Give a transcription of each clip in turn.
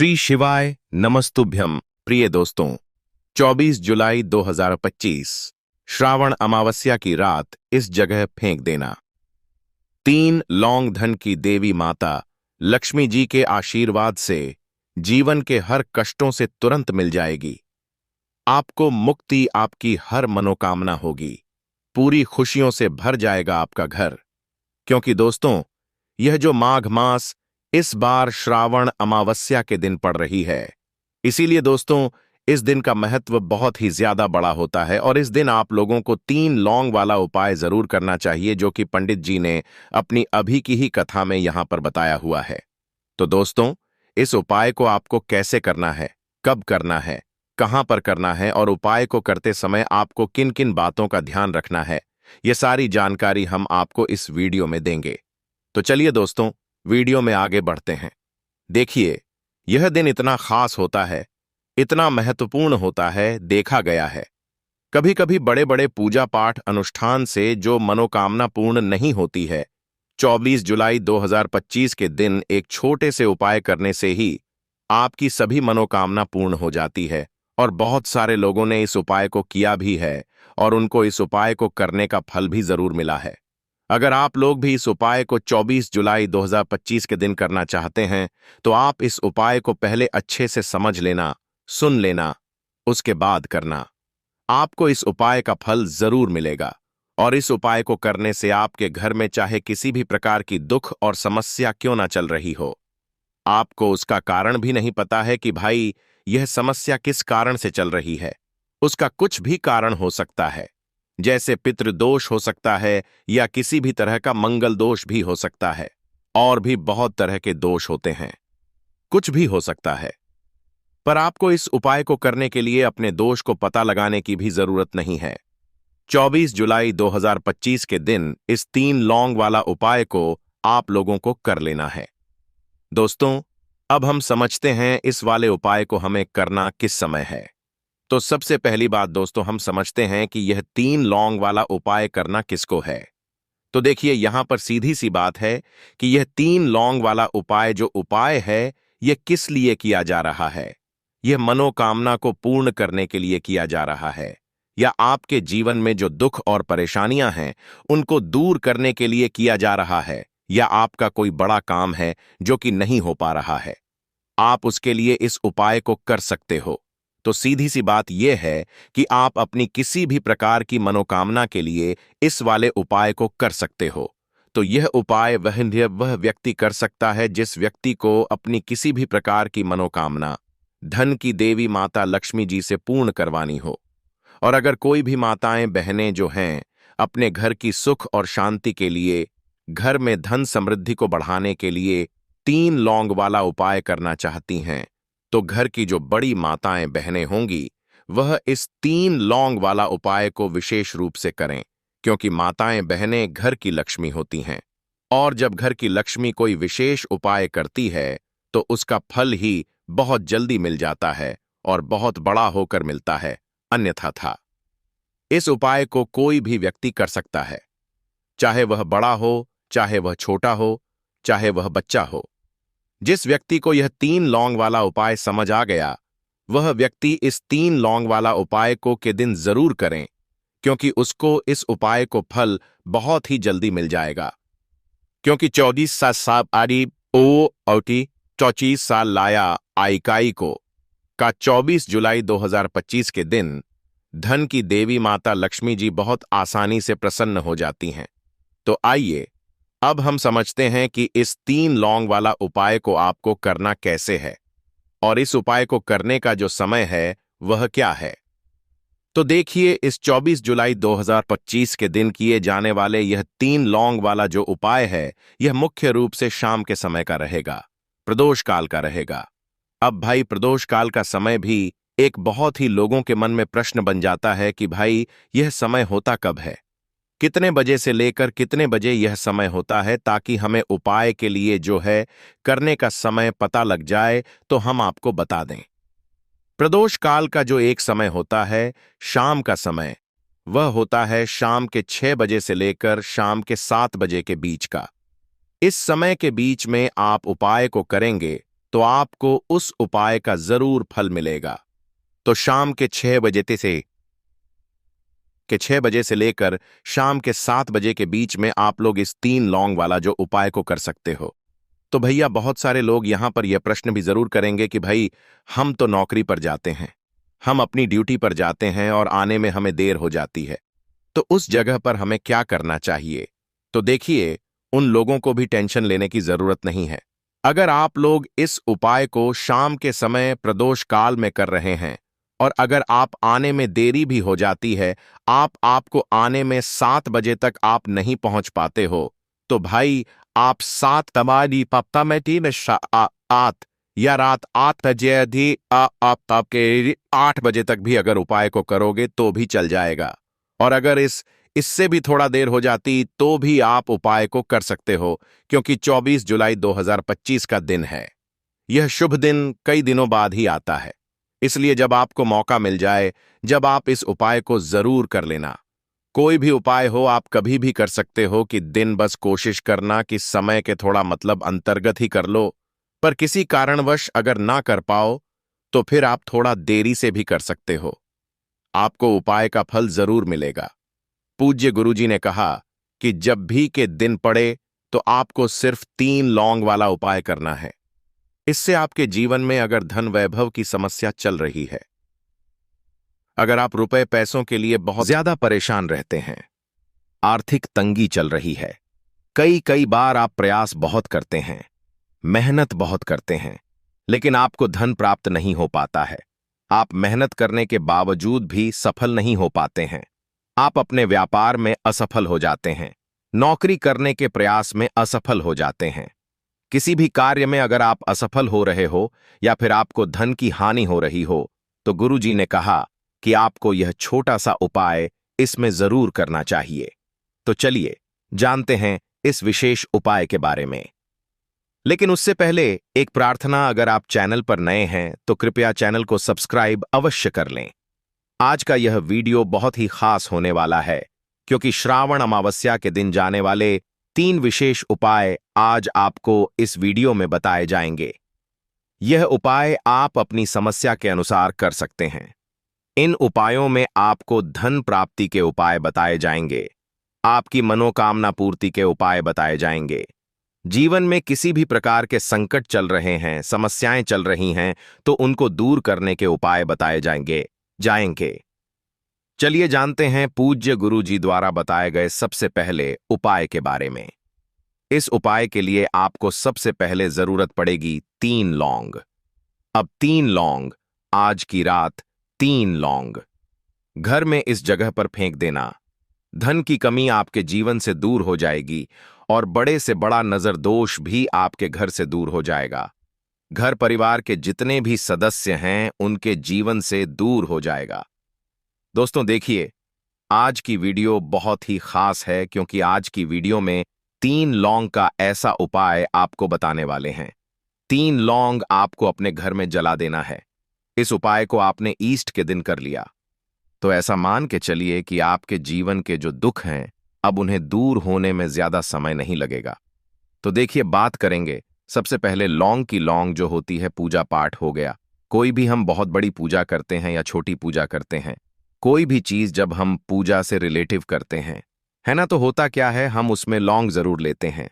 श्री शिवाय नमस्तुभ्यम। प्रिय दोस्तों, 24 जुलाई 2025 श्रावण अमावस्या की रात इस जगह फेंक देना। 3 लौंग धन की देवी माता लक्ष्मी जी के आशीर्वाद से जीवन के हर कष्टों से तुरंत मिल जाएगी। आपको मुक्ति, आपकी हर मनोकामना होगी। पूरी खुशियों से भर जाएगा आपका घर। क्योंकि दोस्तों, यह जो माघ मास इस बार श्रावण अमावस्या के दिन पड़ रही है, इसीलिए दोस्तों इस दिन का महत्व बहुत ही ज्यादा बड़ा होता है और इस दिन आप लोगों को 3 लौंग वाला उपाय जरूर करना चाहिए, जो कि पंडित जी ने अपनी अभी की ही कथा में यहां पर बताया हुआ है। तो दोस्तों, इस उपाय को आपको कैसे करना है, कब करना है, कहां पर करना है और उपाय को करते समय आपको किन किन बातों का ध्यान रखना है, यह सारी जानकारी हम आपको इस वीडियो में देंगे। तो चलिए दोस्तों, वीडियो में आगे बढ़ते हैं। देखिए, यह दिन इतना खास होता है, इतना महत्वपूर्ण होता है, देखा गया है कभी कभी बड़े बड़े पूजा पाठ अनुष्ठान से जो मनोकामना पूर्ण नहीं होती है, 24 जुलाई 2025 के दिन एक छोटे से उपाय करने से ही आपकी सभी मनोकामना पूर्ण हो जाती है। और बहुत सारे लोगों ने इस उपाय को किया भी है और उनको इस उपाय को करने का फल भी जरूर मिला है। अगर आप लोग भी इस उपाय को 24 जुलाई 2025 के दिन करना चाहते हैं, तो आप इस उपाय को पहले अच्छे से समझ लेना, सुन लेना, उसके बाद करना। आपको इस उपाय का फल जरूर मिलेगा और इस उपाय को करने से आपके घर में चाहे किसी भी प्रकार की दुख और समस्या क्यों ना चल रही हो, आपको उसका कारण भी नहीं पता है कि भाई यह समस्या किस कारण से चल रही है। उसका कुछ भी कारण हो सकता है, जैसे पितृदोष हो सकता है या किसी भी तरह का मंगल दोष भी हो सकता है, और भी बहुत तरह के दोष होते हैं, कुछ भी हो सकता है। पर आपको इस उपाय को करने के लिए अपने दोष को पता लगाने की भी जरूरत नहीं है। 24 जुलाई 2025 के दिन इस 3 लौंग वाला उपाय को आप लोगों को कर लेना है। दोस्तों, अब हम समझते हैं इस वाले उपाय को हमें करना किस समय है। तो सबसे पहली बात दोस्तों, हम समझते हैं कि यह 3 लौंग वाला उपाय करना किसको है। तो देखिए, यहां पर सीधी सी बात है कि यह 3 लौंग वाला उपाय जो उपाय है, यह किस लिए किया जा रहा है। यह मनोकामना को पूर्ण करने के लिए किया जा रहा है, या आपके जीवन में जो दुख और परेशानियां हैं उनको दूर करने के लिए किया जा रहा है, या आपका कोई बड़ा काम है जो कि नहीं हो पा रहा है, आप उसके लिए इस उपाय को कर सकते हो। तो सीधी सी बात यह है कि आप अपनी किसी भी प्रकार की मनोकामना के लिए इस वाले उपाय को कर सकते हो। तो यह उपाय वह व्यक्ति कर सकता है जिस व्यक्ति को अपनी किसी भी प्रकार की मनोकामना धन की देवी माता लक्ष्मी जी से पूर्ण करवानी हो। और अगर कोई भी माताएं बहनें जो हैं अपने घर की सुख और शांति के लिए, घर में धन समृद्धि को बढ़ाने के लिए 3 लौंग वाला उपाय करना चाहती हैं, तो घर की जो बड़ी माताएं बहनें होंगी वह इस 3 लौंग वाला उपाय को विशेष रूप से करें, क्योंकि माताएं बहनें घर की लक्ष्मी होती हैं। और जब घर की लक्ष्मी कोई विशेष उपाय करती है तो उसका फल ही बहुत जल्दी मिल जाता है और बहुत बड़ा होकर मिलता है। अन्यथा था, इस उपाय को कोई भी व्यक्ति कर सकता है, चाहे वह बड़ा हो, चाहे वह छोटा हो, चाहे वह बच्चा हो। जिस व्यक्ति को यह 3 लौंग वाला उपाय समझ आ गया, वह व्यक्ति इस 3 लौंग वाला उपाय को के दिन जरूर करें, क्योंकि उसको इस उपाय को फल बहुत ही जल्दी मिल जाएगा। क्योंकि 24 साल आदि ओ औटी 24 साल लाया आइकाई को का 24 जुलाई 2025 के दिन धन की देवी माता लक्ष्मी जी बहुत आसानी से प्रसन्न हो जाती हैं। तो आइए अब हम समझते हैं कि इस 3 लौंग वाला उपाय को आपको करना कैसे है और इस उपाय को करने का जो समय है वह क्या है। तो देखिए, इस 24 जुलाई 2025 के दिन किए जाने वाले यह 3 लौंग वाला जो उपाय है, यह मुख्य रूप से शाम के समय का रहेगा, प्रदोष काल का रहेगा। अब भाई, प्रदोष काल का समय भी एक बहुत ही लोगों के मन में प्रश्न बन जाता है कि भाई यह समय होता कब है, कितने बजे से लेकर कितने बजे यह समय होता है, ताकि हमें उपाय के लिए जो है करने का समय पता लग जाए तो हम आपको बता दें। प्रदोष काल का जो एक समय होता है, शाम का समय, वह होता है शाम के 6 बजे से लेकर शाम के 7 बजे के बीच का। इस समय के बीच में आप उपाय को करेंगे तो आपको उस उपाय का जरूर फल मिलेगा। तो शाम के 6 बजे से लेकर शाम के 7 बजे के बीच में आप लोग इस 3 लौंग वाला जो उपाय को कर सकते हो। तो भैया बहुत सारे लोग यहां पर यह प्रश्न भी जरूर करेंगे कि भाई हम तो नौकरी पर जाते हैं, हम अपनी ड्यूटी पर जाते हैं और आने में हमें देर हो जाती है, तो उस जगह पर हमें क्या करना चाहिए। तो देखिए, उन लोगों को भी टेंशन लेने की जरूरत नहीं है। अगर आप लोग इस उपाय को शाम के समय प्रदोष काल में कर रहे हैं और अगर आप आने में देरी भी हो जाती है, आपको आने में 7 बजे तक आप नहीं पहुंच पाते हो, तो भाई आप 7 तमारी पप्ता में टी में आत या रात 8 बजे अधि आप आपके 8 बजे तक भी अगर उपाय को करोगे तो भी चल जाएगा। और अगर इससे भी थोड़ा देर हो जाती तो भी आप उपाय को कर सकते हो, क्योंकि 24 जुलाई 2025 का दिन है। यह शुभ दिन कई दिनों बाद ही आता है, इसलिए जब आपको मौका मिल जाए, जब आप इस उपाय को जरूर कर लेना। कोई भी उपाय हो आप कभी भी कर सकते हो कि दिन बस कोशिश करना कि समय के थोड़ा मतलब अंतर्गत ही कर लो, पर किसी कारणवश अगर ना कर पाओ तो फिर आप थोड़ा देरी से भी कर सकते हो, आपको उपाय का फल जरूर मिलेगा। पूज्य गुरुजी ने कहा कि जब भी के दिन पड़े तो आपको सिर्फ 3 लौंग वाला उपाय करना है। इससे आपके जीवन में अगर धन वैभव की समस्या चल रही है, अगर आप रुपए पैसों के लिए बहुत ज्यादा परेशान रहते हैं, आर्थिक तंगी चल रही है, कई बार आप प्रयास बहुत करते हैं, मेहनत बहुत करते हैं, लेकिन आपको धन प्राप्त नहीं हो पाता है, आप मेहनत करने के बावजूद भी सफल नहीं हो पाते हैं, आप अपने व्यापार में असफल हो जाते हैं, नौकरी करने के प्रयास में असफल हो जाते हैं, किसी भी कार्य में अगर आप असफल हो रहे हो या फिर आपको धन की हानि हो रही हो, तो गुरुजी ने कहा कि आपको यह छोटा सा उपाय इसमें जरूर करना चाहिए। तो चलिए जानते हैं इस विशेष उपाय के बारे में। लेकिन उससे पहले एक प्रार्थना, अगर आप चैनल पर नए हैं तो कृपया चैनल को सब्सक्राइब अवश्य कर लें। आज का यह वीडियो बहुत ही खास होने वाला है, क्योंकि श्रावण अमावस्या के दिन जाने वाले 3 विशेष उपाय आज आपको इस वीडियो में बताए जाएंगे। यह उपाय आप अपनी समस्या के अनुसार कर सकते हैं। इन उपायों में आपको धन प्राप्ति के उपाय बताए जाएंगे, आपकी मनोकामना पूर्ति के उपाय बताए जाएंगे। जीवन में किसी भी प्रकार के संकट चल रहे हैं, समस्याएं चल रही हैं, तो उनको दूर करने के उपाय बताए जाएंगे। चलिए जानते हैं पूज्य गुरु जी द्वारा बताए गए सबसे पहले उपाय के बारे में। इस उपाय के लिए आपको सबसे पहले जरूरत पड़ेगी 3 लौंग। अब 3 लौंग, आज की रात 3 लौंग घर में इस जगह पर फेंक देना। धन की कमी आपके जीवन से दूर हो जाएगी और बड़े से बड़ा नजर दोष भी आपके घर से दूर हो जाएगा। घर परिवार के जितने भी सदस्य हैं उनके जीवन से दूर हो जाएगा। दोस्तों देखिए, आज की वीडियो बहुत ही खास है, क्योंकि आज की वीडियो में 3 लौंग का ऐसा उपाय आपको बताने वाले हैं। 3 लौंग आपको अपने घर में जला देना है। इस उपाय को आपने ईस्ट के दिन कर लिया तो ऐसा मान के चलिए कि आपके जीवन के जो दुख हैं अब उन्हें दूर होने में ज्यादा समय नहीं लगेगा। तो देखिए, बात करेंगे सबसे पहले लौंग की। लौंग जो होती है पूजा पाठ हो गया, कोई भी हम बहुत बड़ी पूजा करते हैं या छोटी पूजा करते हैं, कोई भी चीज जब हम पूजा से रिलेटिव करते हैं, है ना, तो होता क्या है, हम उसमें लौंग जरूर लेते हैं।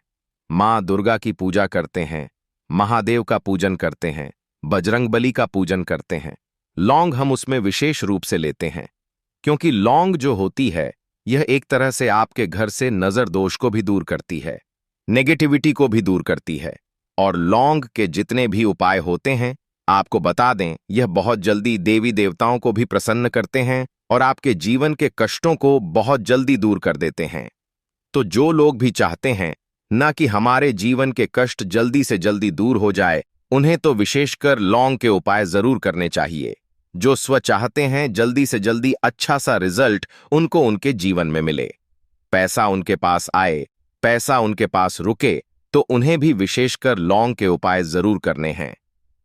माँ दुर्गा की पूजा करते हैं, महादेव का पूजन करते हैं, बजरंगबली का पूजन करते हैं, लौंग हम उसमें विशेष रूप से लेते हैं, क्योंकि लौंग जो होती है यह एक तरह से आपके घर से नजर दोष को भी दूर करती है, नेगेटिविटी को भी दूर करती है। और लौंग के जितने भी उपाय होते हैं, आपको बता दें, यह बहुत जल्दी देवी देवताओं को भी प्रसन्न करते हैं और आपके जीवन के कष्टों को बहुत जल्दी दूर कर देते हैं। तो जो लोग भी चाहते हैं ना कि हमारे जीवन के कष्ट जल्दी से जल्दी दूर हो जाए, उन्हें तो विशेषकर लौंग के उपाय जरूर करने चाहिए। जो स्व चाहते हैं जल्दी से जल्दी अच्छा सा रिजल्ट उनको उनके जीवन में मिले, पैसा उनके पास आए, पैसा उनके पास रुके, तो उन्हें भी विशेषकर लौंग के उपाय जरूर करने हैं।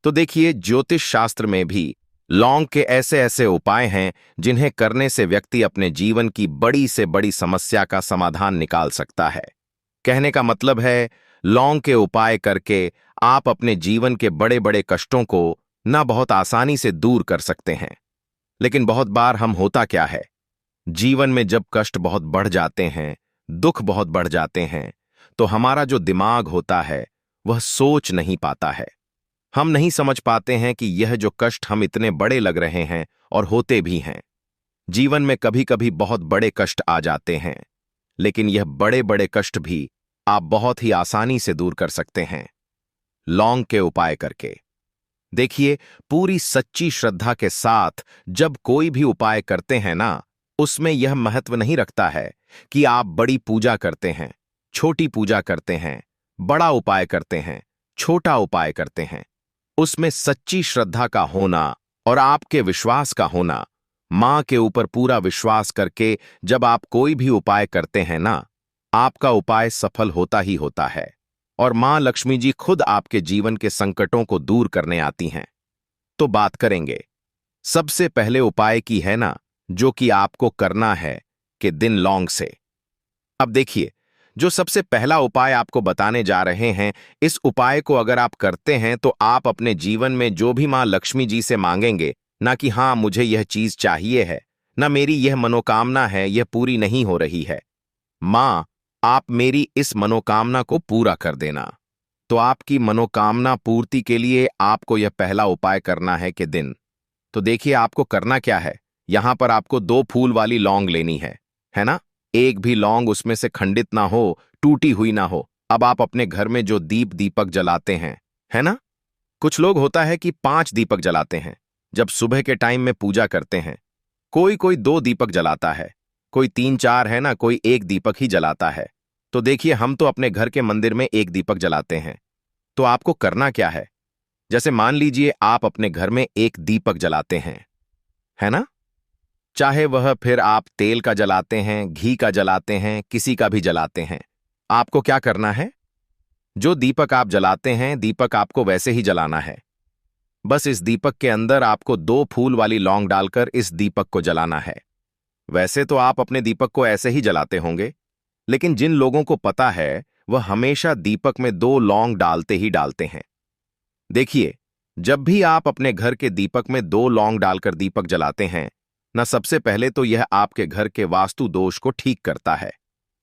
तो देखिए, ज्योतिष शास्त्र में भी लौंग के ऐसे ऐसे उपाय हैं जिन्हें करने से व्यक्ति अपने जीवन की बड़ी से बड़ी समस्या का समाधान निकाल सकता है। कहने का मतलब है, लौंग के उपाय करके आप अपने जीवन के बड़े बड़े कष्टों को ना बहुत आसानी से दूर कर सकते हैं। लेकिन बहुत बार हम होता क्या है, जीवन में जब कष्ट बहुत बढ़ जाते हैं, दुख बहुत बढ़ जाते हैं, तो हमारा जो दिमाग होता है वह सोच नहीं पाता है। हम नहीं समझ पाते हैं कि यह जो कष्ट हम इतने बड़े लग रहे हैं और होते भी हैं। जीवन में कभी कभी बहुत बड़े कष्ट आ जाते हैं, लेकिन यह बड़े बड़े कष्ट भी आप बहुत ही आसानी से दूर कर सकते हैं, लौंग के उपाय करके। देखिए, पूरी सच्ची श्रद्धा के साथ जब कोई भी उपाय करते हैं ना, उसमें यह महत्व नहीं रखता है कि आप बड़ी पूजा करते हैं, छोटी पूजा करते हैं, बड़ा उपाय करते हैं, छोटा उपाय करते हैं। उसमें सच्ची श्रद्धा का होना और आपके विश्वास का होना, मां के ऊपर पूरा विश्वास करके जब आप कोई भी उपाय करते हैं ना, आपका उपाय सफल होता ही होता है और मां लक्ष्मी जी खुद आपके जीवन के संकटों को दूर करने आती हैं। तो बात करेंगे सबसे पहले उपाय की है ना, जो कि आपको करना है कि दिन लौंग से। अब देखिए, जो सबसे पहला उपाय आपको बताने जा रहे हैं, इस उपाय को अगर आप करते हैं तो आप अपने जीवन में जो भी मां लक्ष्मी जी से मांगेंगे ना कि हाँ मुझे यह चीज चाहिए है, ना मेरी यह मनोकामना है यह पूरी नहीं हो रही है, मां आप मेरी इस मनोकामना को पूरा कर देना। तो आपकी मनोकामना पूर्ति के लिए आपको यह पहला उपाय करना है कि दिन। तो देखिए आपको करना क्या है, यहां पर आपको 2 फूल वाली लौंग लेनी है ना। एक भी लौंग उसमें से खंडित ना हो, टूटी हुई ना हो। अब आप अपने घर में जो दीपक जलाते हैं, है ना, कुछ लोग होता है कि 5 दीपक जलाते हैं जब सुबह के टाइम में पूजा करते हैं। कोई कोई 2 दीपक जलाता है, कोई 3-4 है ना, कोई 1 दीपक ही जलाता है। तो देखिए हम तो अपने घर के मंदिर में 1 दीपक जलाते हैं। तो आपको करना क्या है, जैसे मान लीजिए आप अपने घर में 1 दीपक जलाते हैं, है ना, चाहे वह फिर आप तेल का जलाते हैं, घी का जलाते हैं, किसी का भी जलाते हैं। आपको क्या करना है, जो दीपक आप जलाते हैं दीपक आपको वैसे ही जलाना है। बस इस दीपक के अंदर आपको 2 फूल वाली लौंग डालकर इस दीपक को जलाना है। वैसे तो आप अपने दीपक को ऐसे ही जलाते होंगे, लेकिन जिन लोगों को पता है वह हमेशा दीपक में 2 लौंग डालते ही डालते हैं। देखिए, जब भी आप अपने घर के दीपक में 2 लौंग डालकर दीपक जलाते हैं ना, सबसे पहले तो यह आपके घर के वास्तु दोष को ठीक करता है।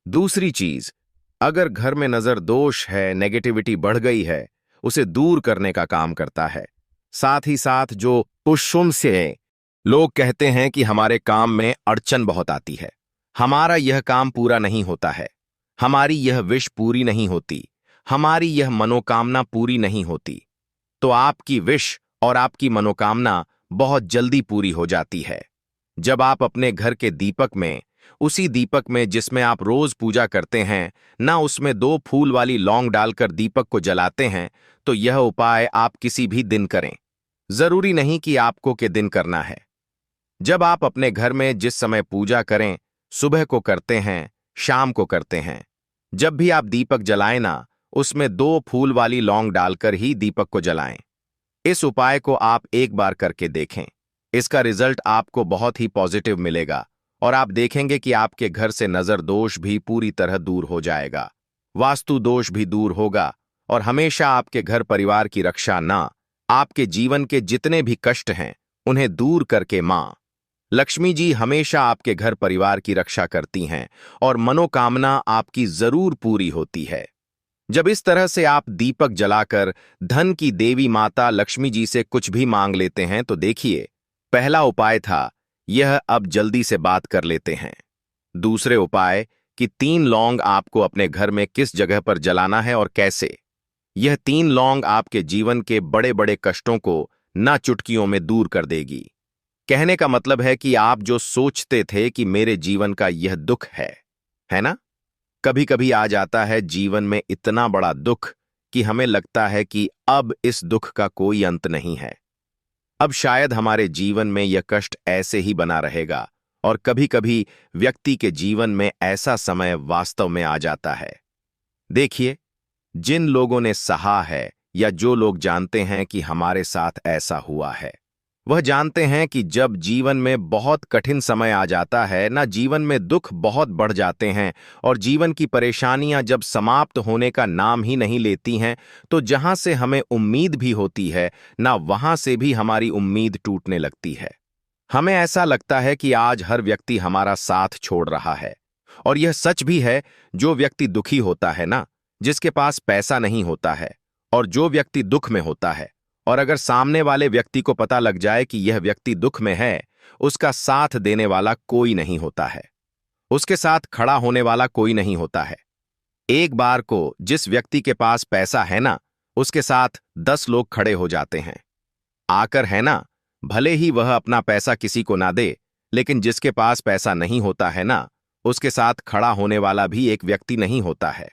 दूसरी चीज, अगर घर में नजर दोष है, नेगेटिविटी बढ़ गई है, उसे दूर करने का काम करता है। साथ ही साथ जो पुष्पुम से लोग कहते हैं कि हमारे काम में अड़चन बहुत आती है, हमारा यह काम पूरा नहीं होता है, हमारी यह विश पूरी नहीं होती, हमारी यह मनोकामना पूरी नहीं होती, तो आपकी विश और आपकी मनोकामना बहुत जल्दी पूरी हो जाती है जब आप अपने घर के दीपक में, उसी दीपक में जिसमें आप रोज पूजा करते हैं ना, उसमें 2 फूल वाली लौंग डालकर दीपक को जलाते हैं। तो यह उपाय आप किसी भी दिन करें, जरूरी नहीं कि आपको के दिन करना है। जब आप अपने घर में जिस समय पूजा करें, सुबह को करते हैं, शाम को करते हैं, जब भी आप दीपक जलाएं ना, उसमें 2 फूल वाली लौंग डालकर ही दीपक को जलाएं। इस उपाय को आप एक बार करके देखें, इसका रिजल्ट आपको बहुत ही पॉजिटिव मिलेगा और आप देखेंगे कि आपके घर से नजर दोष भी पूरी तरह दूर हो जाएगा, वास्तु दोष भी दूर होगा और हमेशा आपके घर परिवार की रक्षा ना, आपके जीवन के जितने भी कष्ट हैं उन्हें दूर करके मां लक्ष्मी जी हमेशा आपके घर परिवार की रक्षा करती हैं और मनोकामना आपकी जरूर पूरी होती है। जब इस तरह से आप दीपक जलाकर धन की देवी माता लक्ष्मी जी से कुछ भी मांग लेते हैं, तो देखिए पहला उपाय था यह, अब जल्दी से बात कर लेते हैं दूसरे उपाय कि 3 लौंग आपको अपने घर में किस जगह पर जलाना है और कैसे। यह 3 लौंग आपके जीवन के बड़े बड़े कष्टों को ना चुटकियों में दूर कर देगी। कहने का मतलब है कि आप जो सोचते थे कि मेरे जीवन का यह दुख है ना, कभी कभी आ जाता है जीवन में इतना बड़ा दुख कि हमें लगता है कि अब इस दुख का कोई अंत नहीं है, अब शायद हमारे जीवन में यह कष्ट ऐसे ही बना रहेगा। और कभी कभी व्यक्ति के जीवन में ऐसा समय वास्तव में आ जाता है। देखिए, जिन लोगों ने सहा है या जो लोग जानते हैं कि हमारे साथ ऐसा हुआ है, वह जानते हैं कि जब जीवन में बहुत कठिन समय आ जाता है ना, जीवन में दुख बहुत बढ़ जाते हैं और जीवन की परेशानियां जब समाप्त होने का नाम ही नहीं लेती हैं, तो जहां से हमें उम्मीद भी होती है ना, वहां से भी हमारी उम्मीद टूटने लगती है। हमें ऐसा लगता है कि आज हर व्यक्ति हमारा साथ छोड़ रहा है। और यह सच भी है। जो व्यक्ति दुखी होता है ना, जिसके पास पैसा नहीं होता है, और जो व्यक्ति दुख में होता है, और अगर सामने वाले व्यक्ति को पता लग जाए कि यह व्यक्ति दुख में है, उसका साथ देने वाला कोई नहीं होता है। उसके साथ खड़ा होने वाला कोई नहीं होता है। एक बार को जिस व्यक्ति के पास पैसा है ना, उसके साथ 10 लोग खड़े हो जाते हैं आकर, है ना। भले ही वह अपना पैसा किसी को ना दे, लेकिन जिसके पास पैसा नहीं होता है ना, उसके साथ खड़ा होने वाला भी एक व्यक्ति नहीं होता है।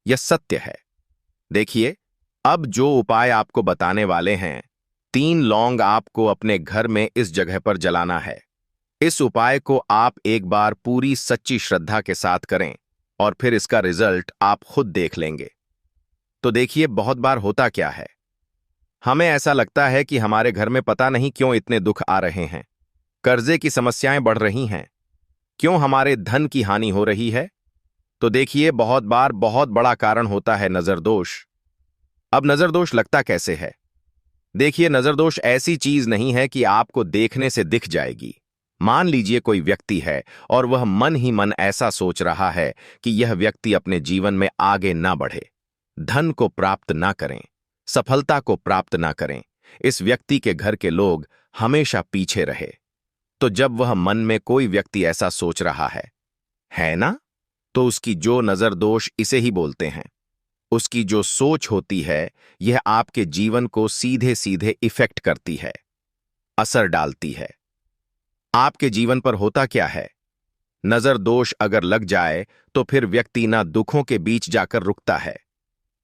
यह सत्य है। देखिए, अब जो उपाय आपको बताने वाले हैं, 3 लौंग आपको अपने घर में इस जगह पर जलाना है। इस उपाय को आप एक बार पूरी सच्ची श्रद्धा के साथ करें और फिर इसका रिजल्ट आप खुद देख लेंगे। तो देखिए, बहुत बार होता क्या है, हमें ऐसा लगता है कि हमारे घर में पता नहीं क्यों इतने दुख आ रहे हैं, कर्जे की समस्याएं बढ़ रही हैं, क्यों हमारे धन की हानि हो रही है। तो देखिए, बहुत बार बहुत बड़ा कारण होता है नजर दोष। अब नजर दोष लगता कैसे है? देखिए, नजर दोष ऐसी चीज नहीं है कि आपको देखने से दिख जाएगी। मान लीजिए कोई व्यक्ति है और वह मन ही मन ऐसा सोच रहा है कि यह व्यक्ति अपने जीवन में आगे ना बढ़े, धन को प्राप्त ना करें, सफलता को प्राप्त ना करें, इस व्यक्ति के घर के लोग हमेशा पीछे रहे। तो जब वह मन में कोई व्यक्ति ऐसा सोच रहा है ना, तो उसकी जो नजर दोष इसे ही बोलते हैं, उसकी जो सोच होती है, यह आपके जीवन को सीधे सीधे इफेक्ट करती है, असर डालती है। आपके जीवन पर होता क्या है, नजर दोष अगर लग जाए तो फिर व्यक्ति ना दुखों के बीच जाकर रुकता है।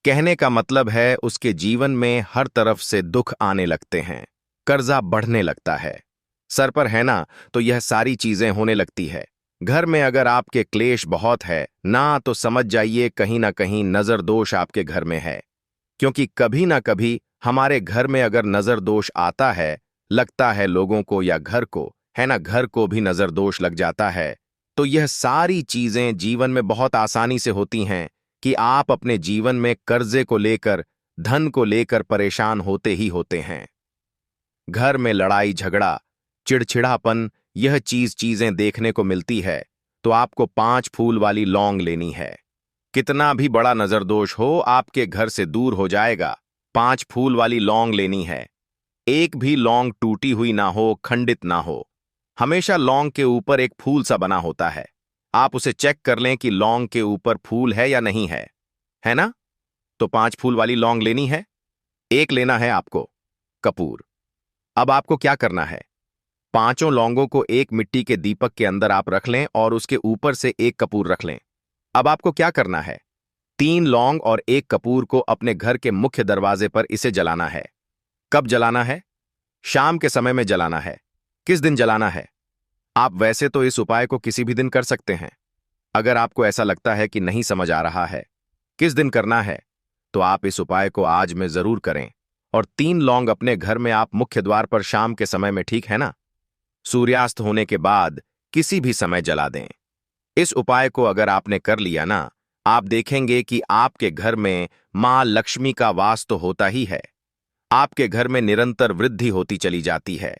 कहने का मतलब है, उसके जीवन में हर तरफ से दुख आने लगते हैं, कर्जा बढ़ने लगता है, सर पर है ना, तो यह सारी चीजें होने लगती है। घर में अगर आपके क्लेश बहुत है ना, तो समझ जाइए कहीं ना कहीं नजर दोष आपके घर में है। क्योंकि कभी ना कभी हमारे घर में अगर नजर दोष आता है, लगता है लोगों को या घर को, है ना, घर को भी नजर दोष लग जाता है, तो यह सारी चीजें जीवन में बहुत आसानी से होती हैं कि आप अपने जीवन में कर्जे को लेकर, धन को लेकर परेशान होते ही होते हैं। घर में लड़ाई झगड़ा, चिड़चिड़ापन, यह चीजें देखने को मिलती है। तो आपको 5 फूल वाली लौंग लेनी है। कितना भी बड़ा नजरदोष हो, आपके घर से दूर हो जाएगा। 5 फूल वाली लौंग लेनी है। एक भी लौंग टूटी हुई ना हो, खंडित ना हो। हमेशा लौंग के ऊपर एक फूल सा बना होता है। आप उसे चेक कर लें कि लौंग के ऊपर फूल है या नहीं है ना? तो 5 फूल वाली लौंग लेनी है। एक लेना है आपको कपूर। अब आपको क्या करना है, 5 लौंगों को एक मिट्टी के दीपक के अंदर आप रख लें और उसके ऊपर से एक कपूर रख लें। अब आपको क्या करना है, 3 लौंग और एक कपूर को अपने घर के मुख्य दरवाजे पर इसे जलाना है। कब जलाना है? शाम के समय में जलाना है। किस दिन जलाना है? आप वैसे तो इस उपाय को किसी भी दिन कर सकते हैं। अगर आपको ऐसा लगता है कि नहीं समझ आ रहा है किस दिन करना है, तो आप इस उपाय को आज में जरूर करें और 3 लौंग अपने घर में आप मुख्य द्वार पर शाम के समय में, ठीक है ना, सूर्यास्त होने के बाद किसी भी समय जला दें। इस उपाय को अगर आपने कर लिया ना, आप देखेंगे कि आपके घर में मां लक्ष्मी का वास तो होता ही है। आपके घर में निरंतर वृद्धि होती चली जाती है।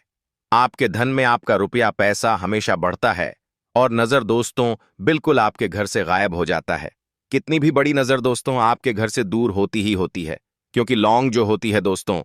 आपके धन में आपका रुपया पैसा हमेशा बढ़ता है और नजर दोस्तों बिल्कुल आपके घर से गायब हो जाता है। कितनी भी बड़ी नजर दोस्तों आपके घर से दूर होती ही होती है, क्योंकि लौंग जो होती है दोस्तों,